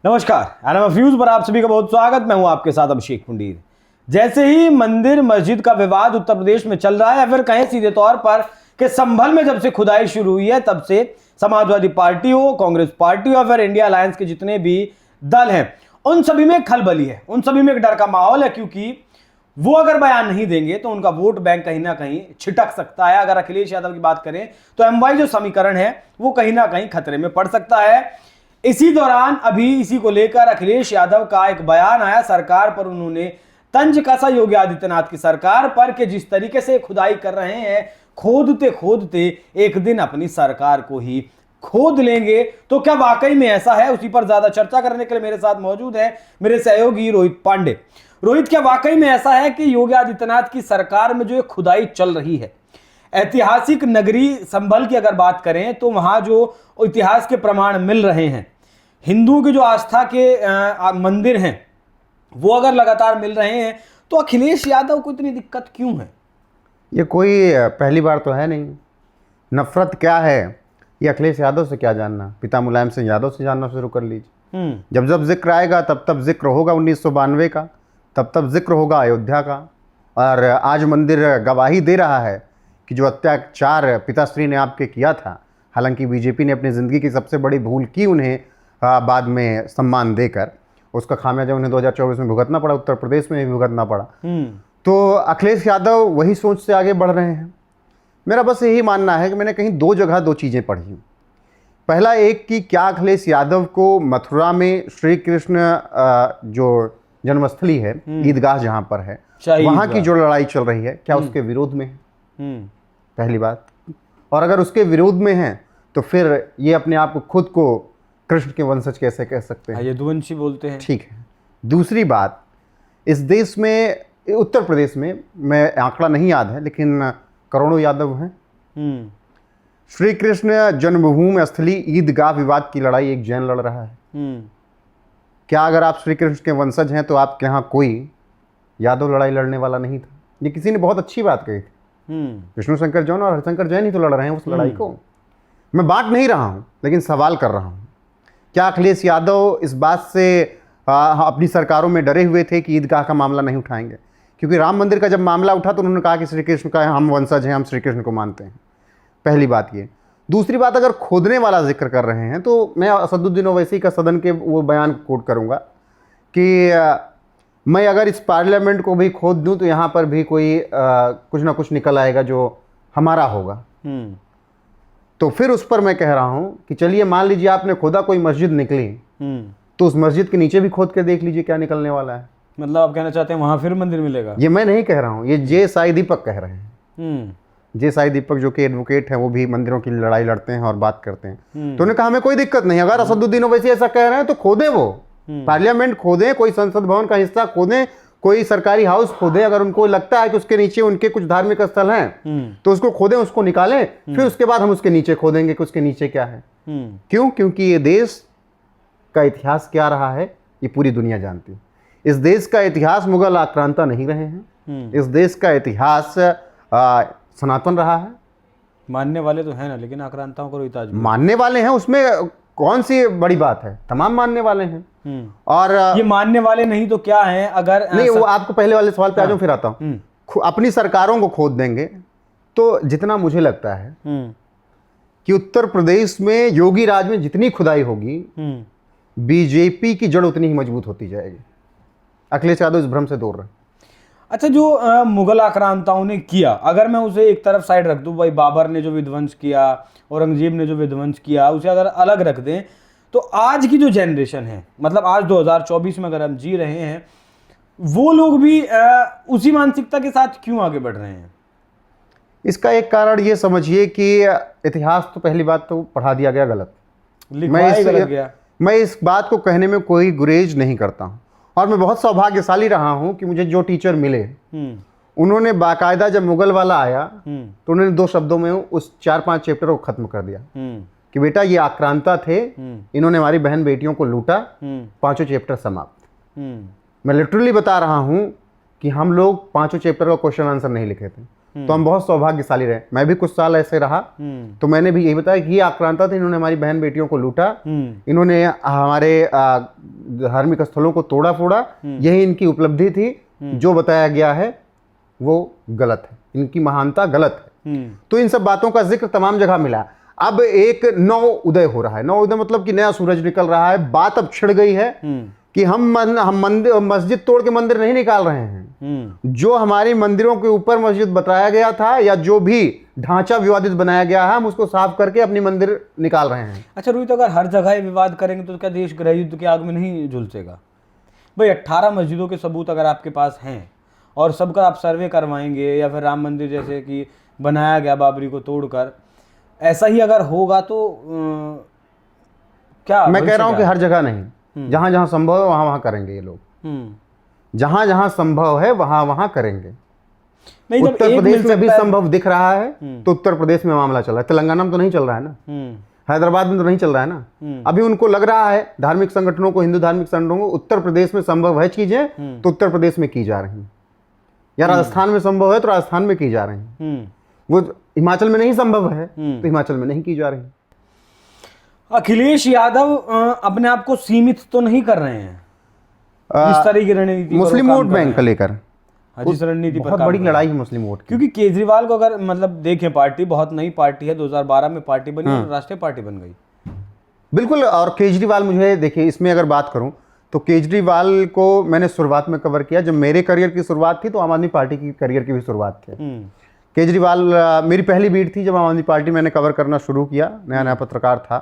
नमस्कार, एनामा फ्यूज पर आप सभी का बहुत स्वागत। मैं हूं आपके साथ अभिषेक पुंडीर। जैसे ही मंदिर मस्जिद का विवाद उत्तर प्रदेश में चल रहा है, या फिर कहें सीधे तौर पर कि संभल में जब से खुदाई शुरू हुई है, तब से समाजवादी पार्टी हो, कांग्रेस पार्टी हो, फिर इंडिया अलायंस के जितने भी दल हैं, उन सभी में खलबली है, उन सभी में एक डर का माहौल है, क्योंकि वो अगर बयान नहीं देंगे तो उनका वोट बैंक कहीं ना कहीं छिटक सकता है। अगर अखिलेश यादव की बात करें तो एमवाई जो समीकरण है वो कहीं ना कहीं खतरे में पड़ सकता है। इसी दौरान अभी इसी को लेकर अखिलेश यादव का एक बयान आया सरकार पर। उन्होंने तंज कसा योगी आदित्यनाथ की सरकार पर कि जिस तरीके से खुदाई कर रहे हैं, खोदते खोदते एक दिन अपनी सरकार को ही खोद लेंगे। तो क्या वाकई में ऐसा है? उसी पर ज्यादा चर्चा करने के लिए मेरे साथ मौजूद है मेरे सहयोगी रोहित पांडे। रोहित, क्या वाकई में ऐसा है कि योगी आदित्यनाथ की सरकार में जो ये खुदाई चल रही है, ऐतिहासिक नगरी संभल की अगर बात करें तो वहां जो इतिहास के प्रमाण मिल रहे हैं, हिंदुओं की जो आस्था के मंदिर हैं, वो अगर लगातार मिल रहे हैं, तो अखिलेश यादव को इतनी दिक्कत क्यों है? ये कोई पहली बार तो है नहीं। नफरत क्या है ये अखिलेश यादव से क्या जानना, पिता मुलायम सिंह यादव से जानना शुरू कर लीजिए। जब जब जिक्र आएगा तब तब जिक्र होगा 1992 का, तब तब जिक्र होगा अयोध्या का। और आज मंदिर गवाही दे रहा है कि जो अत्याचार पिताश्री ने आपके किया था, हालांकि बीजेपी ने अपनी ज़िंदगी की सबसे बड़ी भूल की उन्हें बाद में सम्मान देकर, उसका खामियाजा उन्हें 2024 में भुगतना पड़ा, उत्तर प्रदेश में भी भुगतना पड़ा। तो अखिलेश यादव वही सोच से आगे बढ़ रहे हैं। मेरा बस यही मानना है कि मैंने कहीं दो जगह दो चीज़ें पढ़ी। पहला एक कि क्या अखिलेश यादव को मथुरा में श्री कृष्ण जो जन्मस्थली है, ईदगाह जहाँ पर है, वहाँ की जो लड़ाई चल रही है, क्या उसके विरोध में है? पहली बात। और अगर उसके विरोध में है तो फिर ये अपने आप को खुद को कृष्ण के वंशज कैसे कह सकते हैं? यदुवंशी बोलते हैं। ठीक है। दूसरी बात, इस देश में उत्तर प्रदेश में, मैं आंकड़ा नहीं याद है, लेकिन करोड़ों यादव हैं। श्री कृष्ण जन्मभूमि स्थली ईदगाह विवाद की लड़ाई एक जैन लड़ रहा है। क्या अगर आप श्री कृष्ण के वंशज हैं तो आपके यहाँ कोई यादव लड़ाई लड़ने वाला नहीं था? ये किसी ने बहुत अच्छी बात कही थी। विष्णु शंकर जैन और हरिशंकर जैन ही तो लड़ रहे हैं उस लड़ाई को। मैं बांट नहीं रहा हूँ, लेकिन सवाल कर रहा हूँ, क्या अखिलेश यादव इस बात से अपनी सरकारों में डरे हुए थे कि ईदगाह का मामला नहीं उठाएंगे? क्योंकि राम मंदिर का जब मामला उठा तो उन्होंने कहा कि श्री कृष्ण का हम वंशज हैं, हम श्री कृष्ण को मानते हैं। पहली बात ये। दूसरी बात, अगर खोदने वाला जिक्र कर रहे हैं तो मैं असदुद्दीन ओवैसी का सदन के वो बयान कोट करूँगा कि मैं अगर इस पार्लियामेंट को भी खोद दूँ तो यहाँ पर भी कोई कुछ ना कुछ निकल आएगा जो हमारा होगा। तो फिर उस पर मैं कह रहा हूँ कि चलिए मान लीजिए आपने खोदा, कोई मस्जिद निकली, तो उस मस्जिद के नीचे भी खोद के देख लीजिए क्या निकलने वाला है। मतलब आप कहना चाहते हैं वहां फिर मंदिर मिलेगा? ये मैं नहीं कह रहा हूँ, ये जे साई दीपक कह रहे हैं। जे साई दीपक जो कि एडवोकेट हैं, वो भी मंदिरों की लड़ाई लड़ते हैं और बात करते हैं। तो उन्होंने कहा हमें कोई दिक्कत नहीं, अगर असदुद्दीन ओवैसी ऐसा कह रहे हैं तो खोदें, वो पार्लियामेंट खोदें, कोई संसद भवन का हिस्सा खोदें, कोई सरकारी हाउस खोदें। अगर उनको लगता है कि उसके नीचे उनके कुछ धार्मिक स्थल हैं तो उसको खोदें, उसको निकालें, फिर उसके बाद हम उसके नीचे खोदेंगे कि उसके नीचे क्या है। क्यों? क्योंकि ये देश का इतिहास क्या रहा है ये पूरी दुनिया जानती है। इस देश का इतिहास मुगल आक्रांता नहीं रहे हैं। इस देश का इतिहास सनातन रहा है। मानने वाले तो हैं ना, लेकिन आक्रांताओं को रोहित आज मानने वाले हैं, उसमें कौन सी बड़ी बात है? तमाम मानने वाले हैं। और ये मानने वाले नहीं तो क्या हैं? अगर नहीं, वो आपको पहले वाले सवाल पे आ जाऊं, फिर आता हूं। अपनी सरकारों को खोद देंगे तो जितना मुझे लगता है कि उत्तर प्रदेश में योगी राज में जितनी खुदाई होगी, बीजेपी की जड़ उतनी ही मजबूत होती जाएगी। अखिलेश यादव इस भ्रम से दूर रहे। अच्छा, जो मुगल आक्रांताओं ने किया, अगर मैं उसे एक तरफ साइड रख दूं, भाई बाबर ने जो विध्वंस किया, औरंगजेब ने जो विध्वंस किया, उसे अगर अलग रख दें, तो आज की जो जनरेशन है, मतलब आज 2024 में अगर हम जी रहे हैं, वो लोग भी उसी मानसिकता के साथ क्यों आगे बढ़ रहे हैं? इसका एक कारण ये समझिए कि इतिहास तो पहली बात तो पढ़ा दिया गया गलत। मैं इस बात को कहने में कोई गुरेज नहीं करता हूँ, और मैं बहुत सौभाग्यशाली रहा हूँ कि मुझे जो टीचर मिले उन्होंने बाकायदा, जब मुगल वाला आया तो उन्होंने 2 शब्दों में उस 4-5 चैप्टर को खत्म कर दिया कि बेटा ये आक्रांता थे, इन्होंने हमारी बहन बेटियों को लूटा, 5 चैप्टर समाप्त। मैं लिटरली बता रहा हूँ कि हम लोग 5 चैप्टर का क्वेश्चन आंसर नहीं लिखे थे। तो हम बहुत सौभाग्यशाली रहे। मैं भी कुछ साल ऐसे रहा, तो मैंने भी यही बताया कि ये आक्रांता थे, इन्होंने हमारी बहन बेटियों को लूटा, इन्होंने हमारे धार्मिक स्थलों को तोड़ा फोड़ा, यही इनकी उपलब्धि थी। जो बताया गया है वो गलत है, इनकी महानता गलत है। तो इन सब बातों का जिक्र तमाम जगह मिला। अब एक नव उदय हो रहा है, नव उदय मतलब कि नया सूरज निकल रहा है। बात अब छिड़ गई है कि हम मंदिर मस्जिद तोड़ के मंदिर नहीं निकाल रहे हैं। जो हमारी मंदिरों के ऊपर मस्जिद बताया गया था या जो भी ढांचा विवादित बनाया गया है, हम उसको साफ करके अपनी मंदिर निकाल रहे हैं। अच्छा रोहित, अगर हर जगह ये विवाद करेंगे तो क्या देश गृह युद्ध की आग में नहीं झुलसेगा? भाई 18 मस्जिदों के सबूत अगर आपके पास हैं और सबका आप सर्वे करवाएंगे, या फिर राम मंदिर जैसे कि बनाया गया बाबरी को तोड़कर, ऐसा ही अगर होगा तो क्या? मैं कह रहा हूं कि हर जगह नहीं, जहां जहां संभव है वहां वहां करेंगे ये लोग। जहां जहां संभव है वहां वहां करेंगे। नहीं, उत्तर प्रदेश में भी संभव दिख रहा है, तो उत्तर प्रदेश में मामला चल रहा है। तेलंगाना में तो नहीं चल रहा है ना, हैदराबाद में तो नहीं चल रहा है ना। अभी उनको लग रहा है धार्मिक संगठनों को, हिंदू धार्मिक संगठनों को, उत्तर प्रदेश में संभव है चीजें तो उत्तर प्रदेश में की जा रही हैं, या राजस्थान में संभव है तो राजस्थान में की जा रही हैं। वो हिमाचल में नहीं संभव है तो हिमाचल में नहीं की जा रही। अखिलेश यादव अपने आप को सीमित तो नहीं कर रहे हैं जिस तरह की रणनीति मुस्लिम वोट बैंक को लेकर, जिस रणनीति पर बहुत बड़ी लड़ाई है मुस्लिम वोट की। क्योंकि केजरीवाल को अगर मतलब देखें, पार्टी बहुत नई पार्टी है, 2012 में पार्टी बनी और राष्ट्रीय पार्टी बन गई। बिल्कुल। और केजरीवाल, मुझे देखिए इसमें अगर बात करूं तो केजरीवाल को मैंने शुरुआत में कवर किया। जब मेरे करियर की शुरुआत थी तो आम आदमी पार्टी की करियर की भी शुरुआत थी। केजरीवाल मेरी पहली बीट थी जब आम आदमी पार्टी मैंने कवर करना शुरू किया, नया नया पत्रकार था।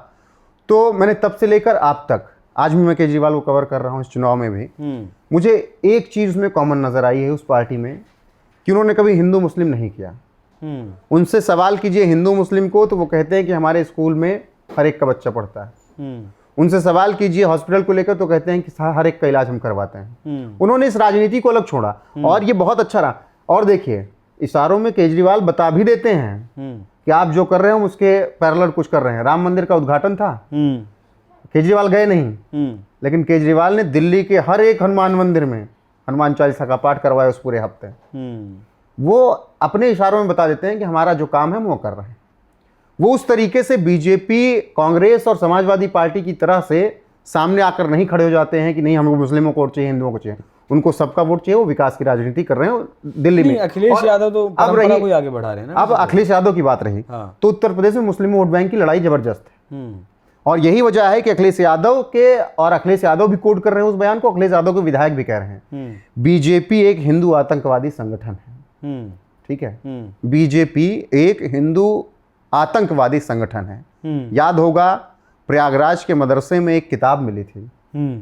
तो मैंने तब से लेकर आप तक, आज भी मैं केजरीवाल को कवर कर रहा हूँ इस चुनाव में भी, मुझे एक चीज़ उसमें कॉमन नज़र आई है उस पार्टी में कि उन्होंने कभी हिंदू मुस्लिम नहीं किया। उनसे सवाल कीजिए हिंदू मुस्लिम को तो वो कहते हैं कि हमारे स्कूल में हर एक का बच्चा पढ़ता है। उनसे सवाल कीजिए हॉस्पिटल को लेकर तो कहते हैं कि हर एक का इलाज हम करवाते हैं। उन्होंने इस राजनीति को अलग छोड़ा और ये बहुत अच्छा रहा। और देखिए इशारों में केजरीवाल बता भी देते हैं कि आप जो कर रहे हो उसके पैरेलल कुछ कर रहे हैं। राम मंदिर का उद्घाटन था, केजरीवाल गए नहीं, लेकिन केजरीवाल ने दिल्ली के हर एक हनुमान मंदिर में हनुमान चालीसा का पाठ करवाया उस पूरे हफ्ते। वो अपने इशारों में बता देते हैं कि हमारा जो काम है वो कर रहे हैं। वो उस तरीके से बीजेपी, कांग्रेस और समाजवादी पार्टी की तरह से सामने आकर नहीं खड़े हो जाते हैं कि नहीं हमको मुस्लिमों को वोट चाहिए, हिंदुओं को चाहिए। उनको सबका वोट चाहिए, वो विकास की राजनीति कर रहे हैं दिल्ली में। अखिलेश यादव तो परंपरा को आगे बढ़ा रहे हैं ना। अब अखिलेश यादव की बात रही तो उत्तर प्रदेश में मुस्लिम वोट बैंक की लड़ाई जबरदस्त है और यही वजह है कि अखिलेश यादव के, और अखिलेश यादव भी कोट कर रहे हैं उस बयान को, अखिलेश यादव के विधायक भी कह रहे हैं बीजेपी एक हिंदू आतंकवादी संगठन है। ठीक है, बीजेपी एक हिंदू आतंकवादी संगठन है। याद होगा प्रयागराज के मदरसे में एक किताब मिली थी,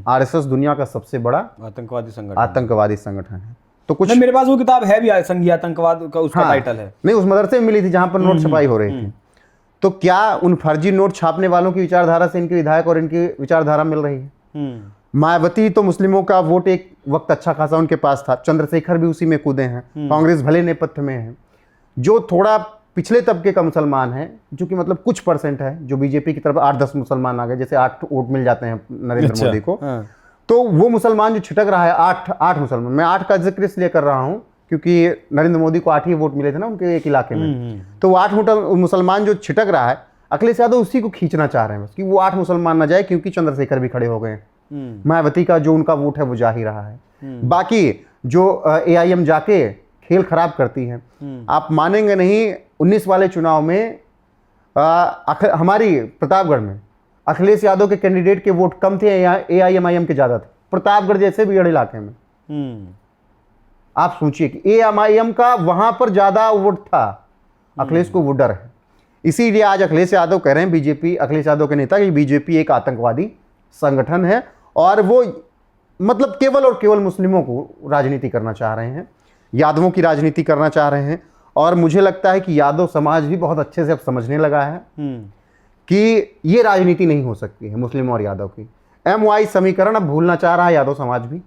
आरएसएस दुनिया का सबसे बड़ा आतंकवादी संगठन है। तो कुछ मेरे पास वो किताब है भी, संघीय आतंकवाद का उसका टाइटल है। नहीं, उस मदरसे में मिली थी जहां पर नोट छपाई हो रही थी। तो क्या उन फर्जी नोट छापने वालों की विचारधारा से इनके विधायक और इनकी विचारधारा मिल रही है? मायावती तो मुस्लिमों का वोट एक वक्त अच्छा खासा उनके पास था, चंद्रशेखर भी उसी में कूदे हैं, कांग्रेस भले नेपथ्य में है। जो थोड़ा पिछले तबके का मुसलमान है, जो कि मतलब कुछ परसेंट है, जो बीजेपी की तरफ 8-10 मुसलमान आ गए, जैसे 8 वोट मिल जाते हैं नरेंद्र मोदी को, तो वो मुसलमान जो छिटक रहा है, 8 मुसलमान, मैं 8 का जिक्र इसलिए कर रहा हूँ क्योंकि नरेंद्र मोदी को 8 ही वोट मिले थे ना उनके एक इलाके में। तो वो 8 मुसलमान जो छिटक रहा है, अखिलेश यादव उसी को खींचना चाह रहे हैं बस कि वो 8 मुसलमान ना जाए, क्योंकि चंद्रशेखर भी खड़े हो गए, मायावती का जो उनका वोट है वो जा ही रहा है। बाकी जो AIM जाके खेल खराब करती है, आप मानेंगे नहीं, 19 वाले चुनाव में हमारी प्रतापगढ़ में अखिलेश यादव के कैंडिडेट के वोट कम थे, AIM के ज्यादा थे, प्रतापगढ़ जैसे बिगड़ इलाके में। आप सोचिए कि AIM का वहां पर ज्यादा वोट था, अखिलेश को वो डर है। इसीलिए आज अखिलेश यादव कह रहे हैं, बीजेपी, अखिलेश यादव के नेता, कि बीजेपी एक आतंकवादी संगठन है और वो मतलब केवल और केवल मुस्लिमों को राजनीति करना चाह रहे हैं, यादवों की राजनीति करना चाह रहे हैं। और मुझे लगता है कि यादव समाज भी बहुत अच्छे से अब समझने लगा है कि ये राजनीति नहीं हो सकती है मुस्लिम और यादव की। MY समीकरण अब भूलना चाह रहा है यादव समाज भी।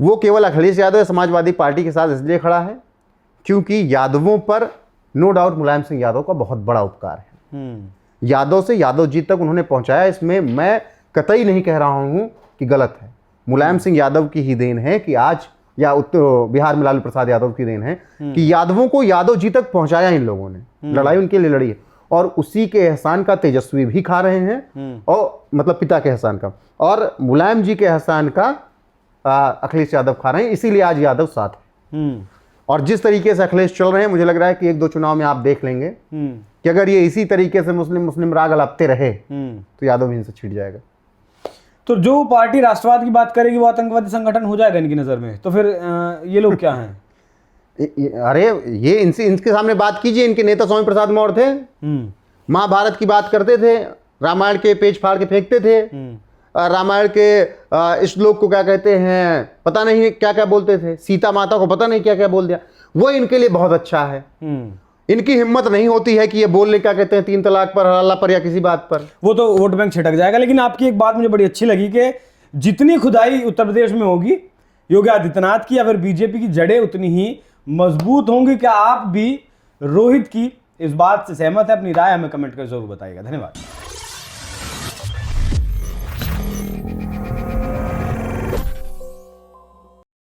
वो केवल अखिलेश यादव समाजवादी पार्टी के साथ इसलिए खड़ा है क्योंकि यादवों पर नो डाउट मुलायम सिंह यादव का बहुत बड़ा उपकार है। यादव से यादव जी तक उन्होंने पहुंचाया, इसमें मैं कतई नहीं कह रहा हूं कि गलत है। मुलायम सिंह यादव की ही देन है कि आज या बिहार में लालू प्रसाद यादव की देन है कि यादवों को यादव जी तक पहुंचाया इन लोगों ने, लड़ाई उनके लिए लड़ी है, और उसी के एहसान का तेजस्वी भी खा रहे हैं, और मतलब पिता के एहसान का, और मुलायम जी के एहसान का अखिलेश यादव खा रहे हैं, इसीलिए आज यादव साथ है। और जिस तरीके से अखिलेश चल रहे हैं, मुझे लग रहा है कि 1-2 चुनाव में आप देख लेंगे कि अगर ये इसी तरीके से मुस्लिम राग अलापते रहे तो यादव भी इनसे छिड़ जाएगा। तो जो पार्टी राष्ट्रवाद की बात करेगी वो आतंकवादी संगठन हो जाएगा इनकी नजर में, तो फिर ये लोग क्या हैं? अरे ये इनके सामने बात कीजिए। इनके नेता स्वामी प्रसाद मौर्य थे, महाभारत की बात करते थे, रामायण के पेज फाड़ के फेंकते थे, रामायण के श्लोक को क्या कहते हैं पता नहीं क्या क्या बोलते थे, सीता माता को पता नहीं क्या क्या बोल दिया। वो इनके लिए बहुत अच्छा है। इनकी हिम्मत नहीं होती है कि ये बोल ले क्या कहते हैं 3 तलाक पर, अल्लाह पर, या किसी बात पर। वो तो वोट बैंक छिटक जाएगा। लेकिन आपकी एक बात मुझे बड़ी अच्छी लगी कि जितनी खुदाई उत्तर प्रदेश में होगी योगी आदित्यनाथ की या फिर बीजेपी की जड़ें उतनी ही मजबूत होंगी। क्या आप भी रोहित की इस बात से सहमत है? अपनी राय हमें कमेंट कर जरूर बताइएगा। धन्यवाद।